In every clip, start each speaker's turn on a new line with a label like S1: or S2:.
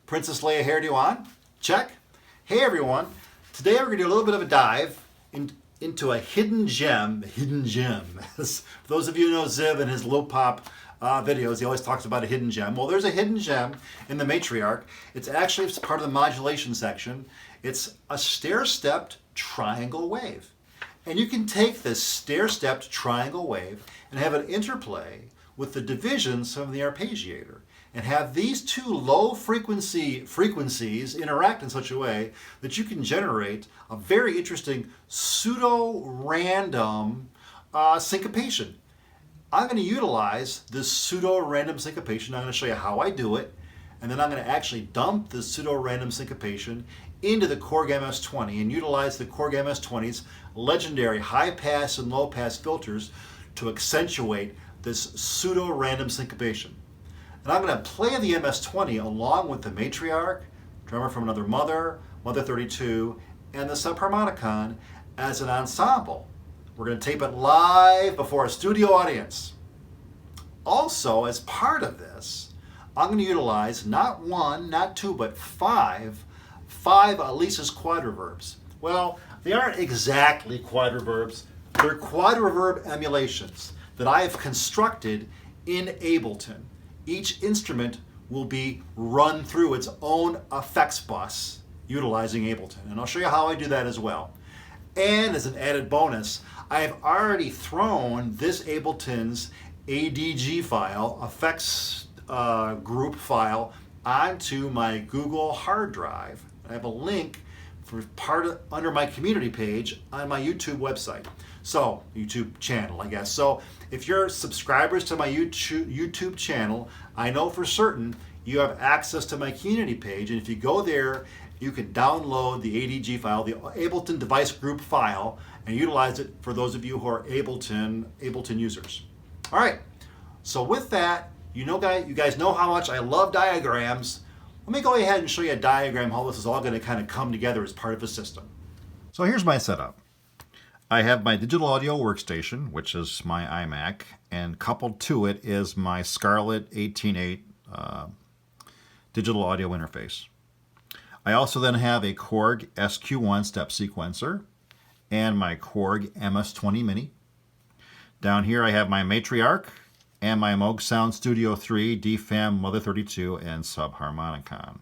S1: Princess Leia hairdo on? Check. Hey everyone. Today we're going to do a little bit of a dive into a hidden gem. For those of you who know Zib and his low pop videos, he always talks about a hidden gem. Well, there's a hidden gem in the matriarch. It's actually part of the modulation section. It's a stair-stepped triangle wave. And you can take this stair-stepped triangle wave and have it interplay with the divisions from the arpeggiator and have these two low frequencies interact in such a way that you can generate a very interesting pseudo-random syncopation. I'm going to utilize this pseudo-random syncopation. I'm going to show you how I do it, and then I'm going to actually dump this pseudo-random syncopation into the Korg MS-20 and utilize the Korg MS-20's legendary high-pass and low-pass filters to accentuate this pseudo-random syncopation. And I'm going to play the MS-20 along with the matriarch, drummer from another mother, mother 32, and the subharmonicon as an ensemble. We're going to tape it live before a studio audience. Also, as part of this, I'm going to utilize not one, not two, but five Elisa's QuadraVerbs. Well, they aren't exactly QuadraVerbs. They're QuadraVerb emulations that I have constructed in Ableton. Each instrument will be run through its own effects bus utilizing Ableton. And I'll show you how I do that as well. And as an added bonus, I have already thrown this Ableton's ADG file, effects group file, onto my Google hard drive. I have a link for under my community page on my YouTube website. So, YouTube channel, I guess. So, if you're subscribers to my YouTube channel, I know for certain you have access to my community page. And if you go there, you can download the ADG file, the Ableton device group file, and utilize it for those of you who are Ableton users. All right. So with that, you guys know how much I love diagrams. Let me go ahead and show you a diagram how this is all going to kind of come together as part of a system. So here's my setup. I have my digital audio workstation, which is my iMac, and coupled to it is my Scarlett 18.8 digital audio interface. I also then have a Korg SQ1 step sequencer and my Korg MS-20 Mini. Down here I have my matriarch and my Moog Sound Studio 3 DFAM Mother 32 and subharmonicon.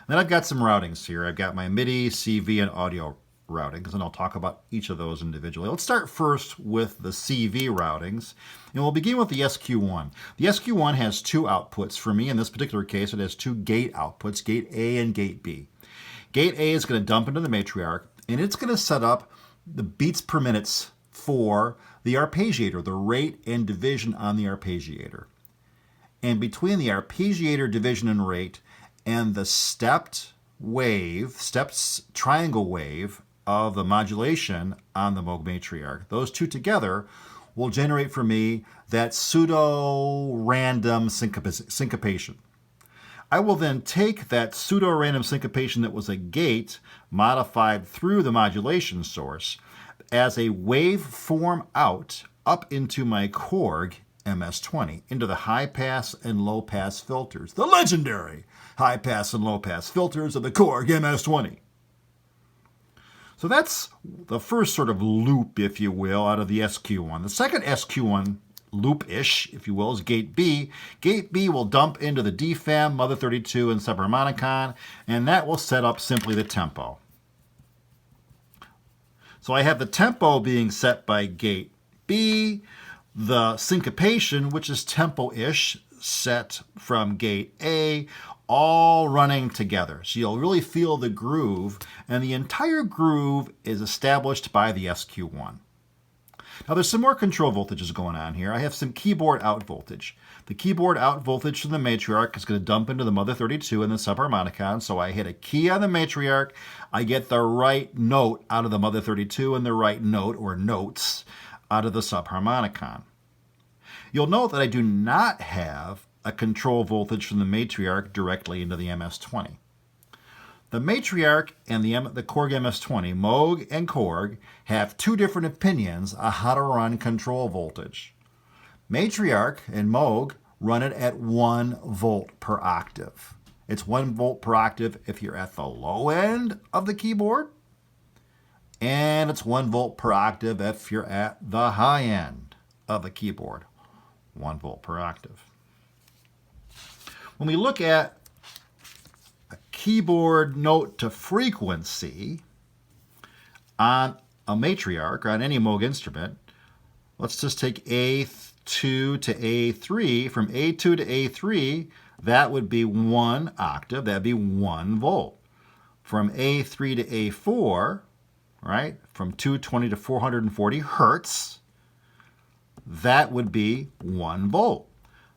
S1: Then I've got some routings here. I've got my MIDI, CV, and audio routings, and I'll talk about each of those individually. Let's start first with the CV routings, and we'll begin with the SQ1. The SQ1 has two outputs. For me, in this particular case, it has two gate outputs, gate A and gate B. Gate A is going to dump into the matriarch, and it's going to set up the beats per minutes for the arpeggiator, the rate and division on the arpeggiator. And between the arpeggiator division and rate and the stepped triangle wave of the modulation on the Moog matriarch, those two together will generate for me that pseudo-random syncopation. I will then take that pseudo-random syncopation that was a gate modified through the modulation source as a waveform out up into my Korg MS-20, into the high-pass and low-pass filters, the legendary high-pass and low-pass filters of the Korg MS-20. So that's the first sort of loop, if you will, out of the SQ1. The second SQ1 loop-ish, if you will, is gate B. Gate B will dump into the DFAM, Mother 32, and subharmonicon, and that will set up simply the tempo. So I have the tempo being set by gate B, the syncopation, which is tempo-ish, set from gate A, all running together. So you'll really feel the groove, and the entire groove is established by the SQ1. Now there's some more control voltages going on here. I have some keyboard out voltage. The keyboard out voltage from the matriarch is going to dump into the Mother 32 and the subharmonicon. So I hit a key on the matriarch, I get the right note out of the Mother 32 and the right note or notes out of the subharmonicon. You'll note that I do not have a control voltage from the matriarch directly into the MS-20. The matriarch and the Korg MS-20, Moog and Korg, have two different opinions on how to run control voltage. Matriarch and Moog run it at 1 volt per octave. It's 1 volt per octave if you're at the low end of the keyboard. And it's 1 volt per octave if you're at the high end of the keyboard. 1 volt per octave. When we look at a keyboard note to frequency on a matriarch or on any Moog instrument, let's just take A2 to A3. From A2 to A3, that would be 1 octave. That'd be 1 volt. From A3 to A4, right, from 220 to 440 hertz, that would be 1 volt.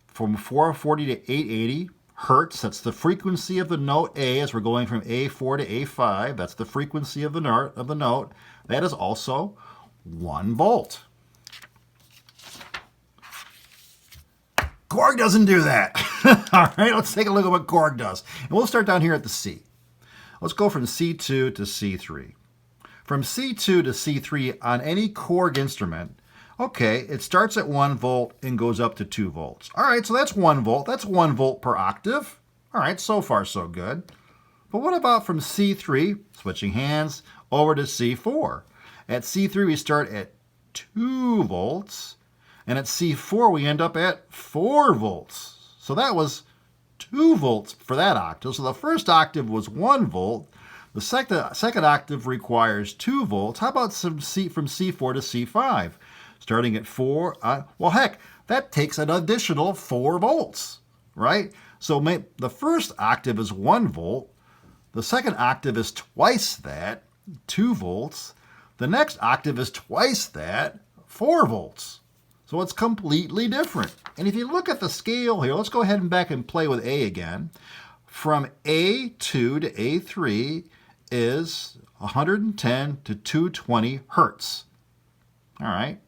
S1: From 440 to 880 hertz, that's the frequency of the note A as we're going from A4 to A5. That's the frequency of the note. That is also 1 volt. Korg doesn't do that. All right, let's take a look at what Korg does. And we'll start down here at the C. Let's go from C2 to C3. From C2 to C3 on any Korg instrument, okay, it starts at 1 volt and goes up to 2 volts. All right, so that's 1 volt. That's 1 volt per octave. All right, so far so good. But what about from C3, switching hands, over to C4? At C3, we start at 2 volts. And at C4, we end up at 4 volts. So that was 2 volts for that octave. So the first octave was 1 volt. The second octave requires 2 volts. How about from C4 to C5? Starting at 4, well, heck, that takes an additional 4 volts, right? So the first octave is 1 volt. The second octave is twice that, 2 volts. The next octave is twice that, 4 volts. So it's completely different. And if you look at the scale here, let's go ahead and back and play with A again. From A2 to A3 is 110 to 220 hertz. All right,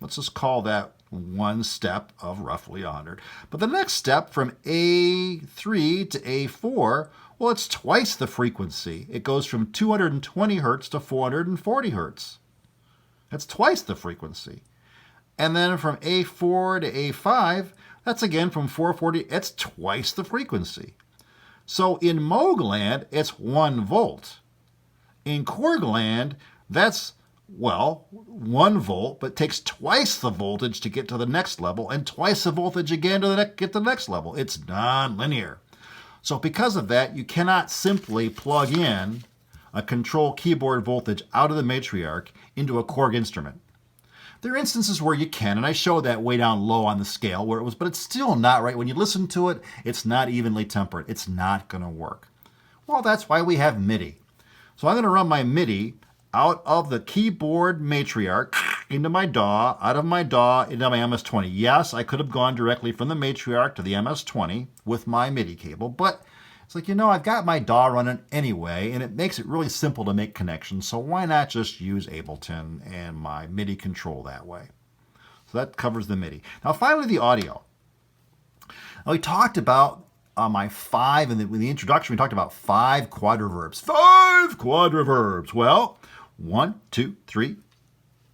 S1: let's just call that one step of roughly 100. But the next step from A3 to A4, well, it's twice the frequency. It goes from 220 hertz to 440 hertz. That's twice the frequency. And then from A4 to A5, that's again from 440, it's twice the frequency. So in Moog land, it's 1 volt. In Korg land, that's, well, 1 volt, but takes twice the voltage to get to the next level, and twice the voltage again to get to the next level. It's nonlinear. So because of that, you cannot simply plug in a control keyboard voltage out of the matriarch into a Korg instrument. There are instances where you can, and I showed that way down low on the scale where it was, but it's still not right. When you listen to it, it's not evenly tempered. It's not going to work. Well, that's why we have MIDI. So I'm going to run my MIDI out of the keyboard matriarch into my DAW, out of my DAW into my MS-20. Yes, I could have gone directly from the matriarch to the MS-20 with my MIDI cable, but it's like, I've got my DAW running anyway, and it makes it really simple to make connections, so why not just use Ableton and my MIDI control that way? So that covers the MIDI. Now finally, the audio. Now we talked about my 5, and in the introduction we talked about 5 QuadraVerbs. 5 QuadraVerbs! Well, 1, 2, 3,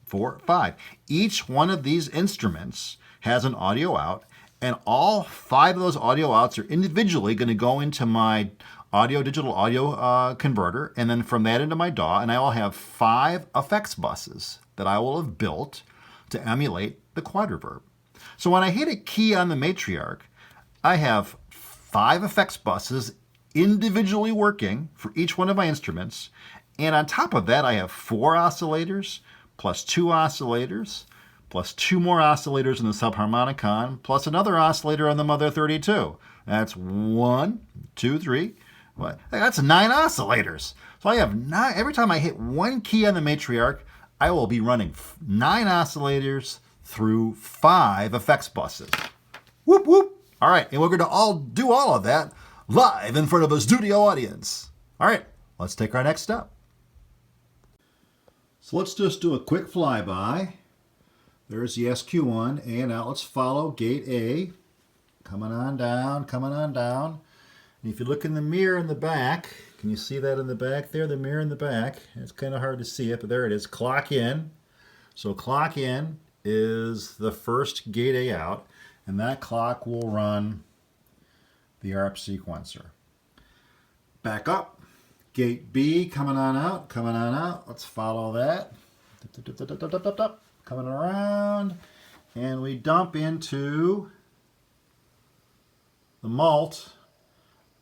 S1: 4, 5. Each one of these instruments has an audio out, and all 5 of those audio outs are individually going to go into my digital audio converter, and then from that into my DAW, and I will have 5 effects buses that I will have built to emulate the QuadraVerb. So when I hit a key on the matriarch, I have 5 effects buses individually working for each one of my instruments, and on top of that I have 4 oscillators, plus 2 oscillators, plus 2 more oscillators in the subharmonicon, plus another oscillator on the Mother 32. That's 1, 2, 3. What? That's 9 oscillators. So I have 9. Every time I hit one key on the matriarch, I will be running 9 oscillators through 5 effects buses. Whoop, whoop. All right, and we're going to do all of that live in front of a studio audience. All right, let's take our next step. So let's just do a quick flyby. There's the SQ1, and now let's follow gate A. Coming on down, coming on down. And if you look in the mirror in the back, can you see that in the back there, the mirror in the back? It's kind of hard to see it, but there it is, clock in. So clock in is the first gate A out, and that clock will run the ARP sequencer. Back up. Gate B coming on out, coming on out. Let's follow that. Coming around. And we dump into the mult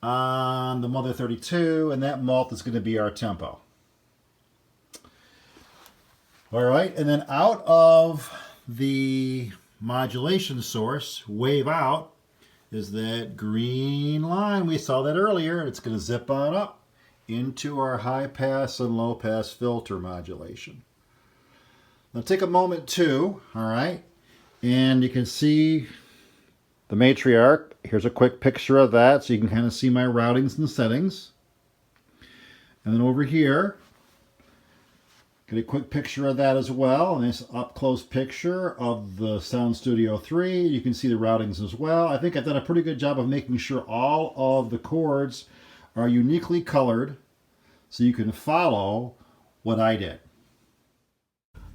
S1: on the mother 32, and that mult is going to be our tempo. All right, and then out of the modulation source, wave out, is that green line. We saw that earlier. It's going to zip on up into our high pass and low pass filter modulation. Now take a moment too, all right, and you can see the matriarch. Here's a quick picture of that so you can kind of see my routings and settings. And then over here, get a quick picture of that as well. A nice up-close picture of the Sound Studio 3. You can see the routings as well. I think I've done a pretty good job of making sure all of the chords are uniquely colored so you can follow what I did.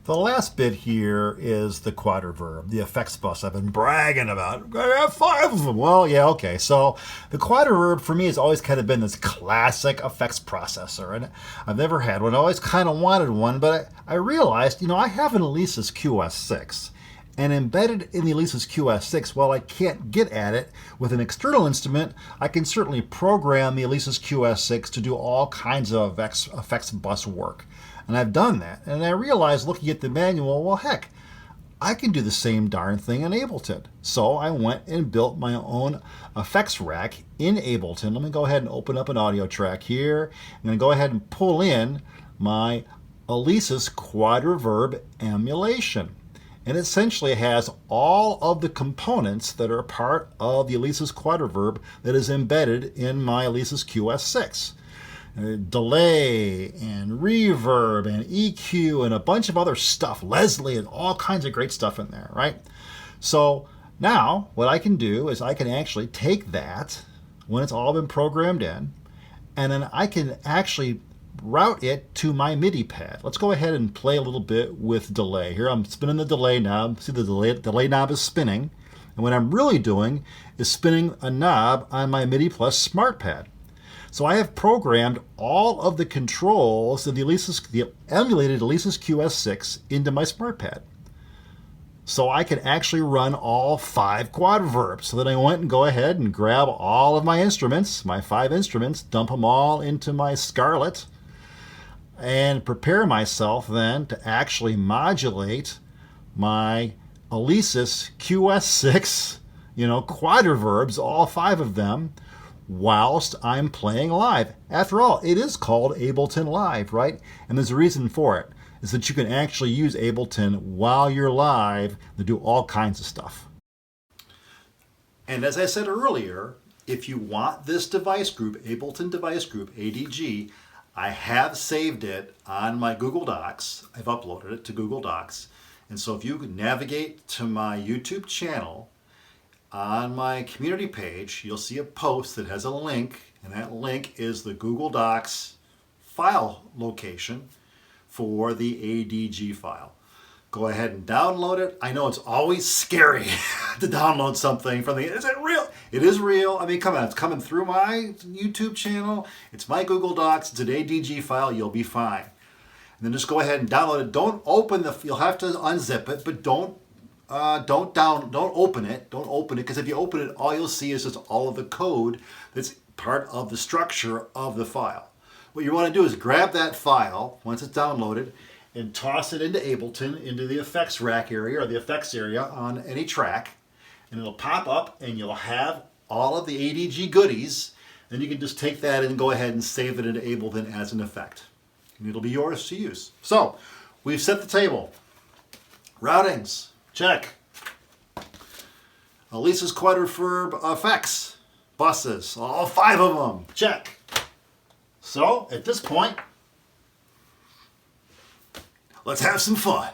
S1: The last bit here is the QuadraVerb, the effects bus I've been bragging about. I have 5 of them. Well, yeah, okay. So the QuadraVerb for me has always kind of been this classic effects processor, and I've never had one. I always kind of wanted one, but I realized, I have an Alesis QS6, and embedded in the Alesis QS6, while I can't get at it with an external instrument, I can certainly program the Alesis QS6 to do all kinds of effects bus work. And I've done that. And I realized looking at the manual, well, heck, I can do the same darn thing in Ableton. So I went and built my own effects rack in Ableton. Let me go ahead and open up an audio track here. I'm going to go ahead and pull in my Alesis QuadraVerb Emulation. And essentially it has all of the components that are part of the Alesis QuadraVerb that is embedded in my Alesis QS6. Delay and reverb and EQ and a bunch of other stuff, Leslie, and all kinds of great stuff in there, right? So now what I can do is I can actually take that when it's all been programmed in, and then I can actually route it to my MIDI pad. Let's go ahead and play a little bit with delay. Here I'm spinning the delay knob. See, the delay knob is spinning, and what I'm really doing is spinning a knob on my MIDI Plus smart pad. So I have programmed all of the controls of the emulated Alesis QS6 into my smart pad. So I can actually run all 5 QuadraVerbs. So then I went and go ahead and grab all of my instruments, my 5 instruments, dump them all into my Scarlett, and prepare myself then to actually modulate my Alesis QS6, QuadraVerbs, all 5 of them, whilst I'm playing live. After all, it is called Ableton Live, right? And there's a reason for it, is that you can actually use Ableton while you're live to do all kinds of stuff. And as I said earlier, if you want this device group, Ableton Device Group, ADG, I have saved it on my Google Docs. I've uploaded it to Google Docs. And so if you navigate to my YouTube channel, on my community page, you'll see a post that has a link, and that link is the Google Docs file location for the ADG file. Go ahead and download it. I know it's always scary to download something from is it real? It is real. I mean, come on, it's coming through my YouTube channel. It's my Google Docs. It's an ADG file. You'll be fine. And then just go ahead and download it. Don't open you'll have to unzip it, but don't open it. Don't open it, because if you open it, all you'll see is just all of the code that's part of the structure of the file. What you want to do is grab that file once it's downloaded and toss it into Ableton, into the effects rack area or the effects area on any track, and it'll pop up and you'll have all of the ADG goodies. Then you can just take that and go ahead and save it into Ableton as an effect, and it'll be yours to use. So we've set the table. Routings, check. Alesis QuadraVerb effects, buses, all 5 of them, check. So at this point, let's have some fun.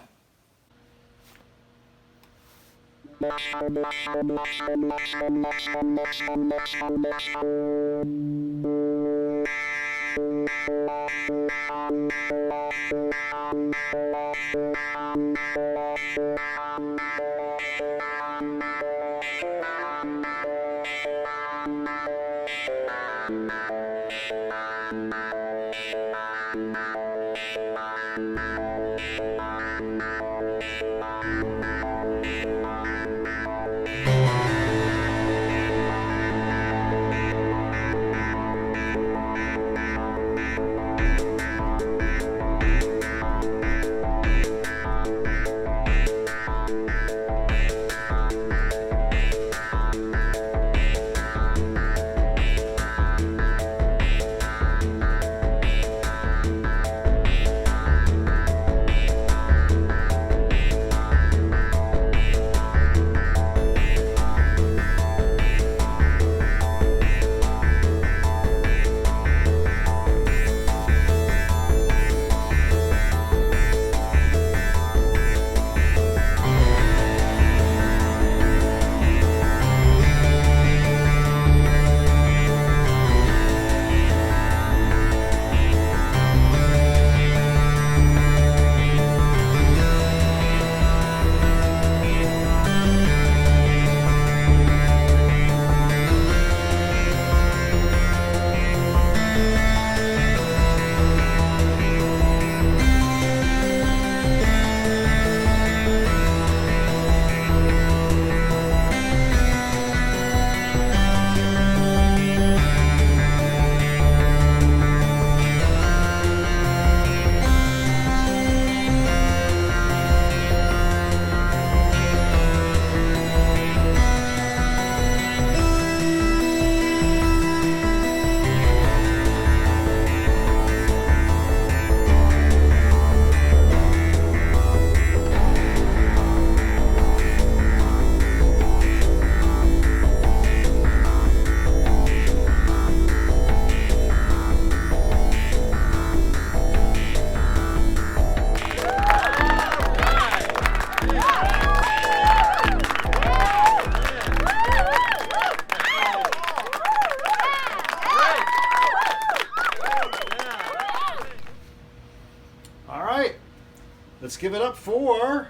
S1: Let's give it up for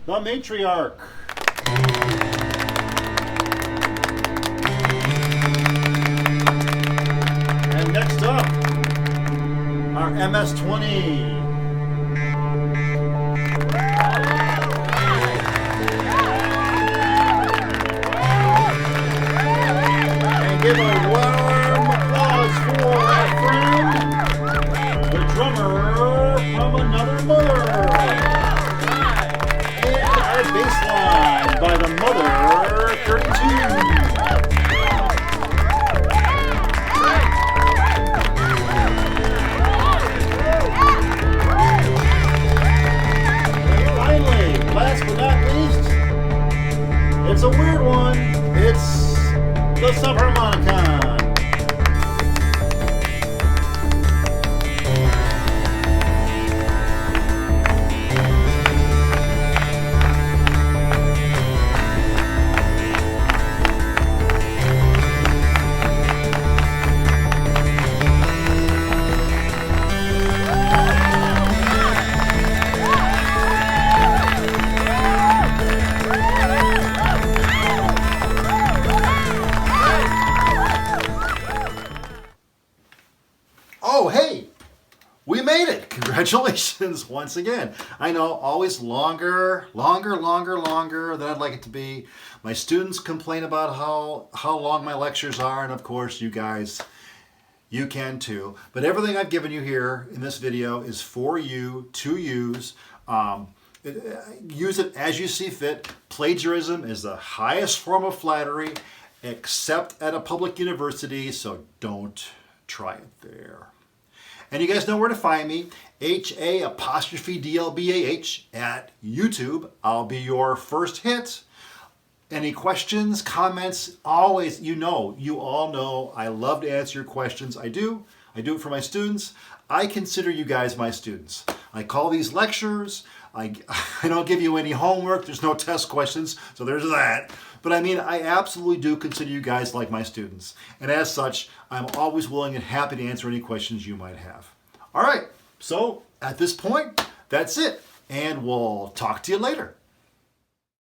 S1: the matriarch. And next up, our MS-20. And give a warm applause for our friend, the drummer from another mother. And our bass line by the Mother 32. Last but not least, it's a weird one. It's the subharmonicon. Oh, hey, we made it. Congratulations once again. I know, always longer than I'd like it to be. My students complain about how long my lectures are, and of course you guys, you can too. But everything I've given you here in this video is for you to use. Use it as you see fit. Plagiarism is the highest form of flattery, except at a public university, so don't try it there. And you guys know where to find me, HA''DLBAH at YouTube. I'll be your first hit. Any questions, comments, always, you all know I love to answer your questions. I do it for my students. I consider you guys my students. I call these lectures. I don't give you any homework. There's no test questions, so there's that. But I mean, I absolutely do consider you guys like my students. And as such, I'm always willing and happy to answer any questions you might have. All right, so at this point, that's it. And we'll talk to you later.